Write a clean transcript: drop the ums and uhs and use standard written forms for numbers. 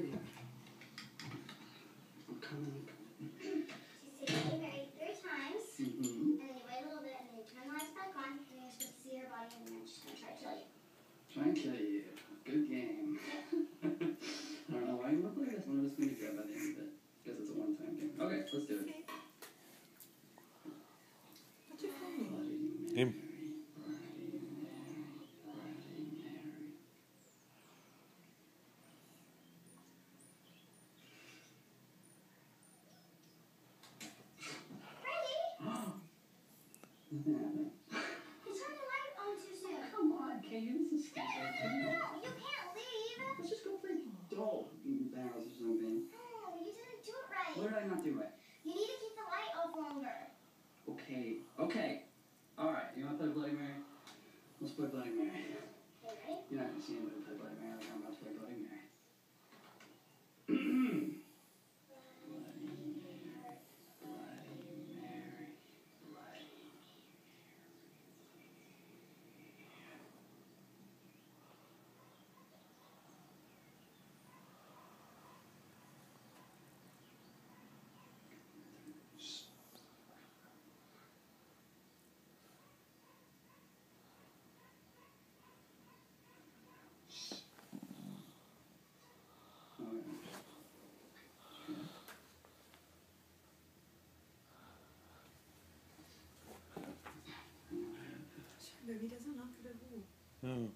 dear. I'm coming. She said Bloody Mary 3 times, and then you wait a little bit, and then you turn the lights back on, and then you're supposed to see her body, and then she's going to try to kill you. Try and kill you. Good game. I don't know why you want to play this one. I'm just going to grab by the end of it. Because it's a one-time game. Okay, let's do it. What's your phone name? Bloody Mary. Him. Bloody Mary. Bloody Mary. Freddie! You turned the light on too soon. Come on, Katie. This is stupid. No, you can't leave. Let's just go play doll barrels or something. No, you didn't do it right. What did I not do right? You need to keep the light off longer. Okay. Okay. Alright, you want to play Bloody Mary? Let's play Bloody Mary. Okay, ready? You're not going to see anybody play Bloody Mary like I'm about to play Bloody Mary. Bloody Mary. Bloody Mary. Bloody Baby doesn't knock it at all. No.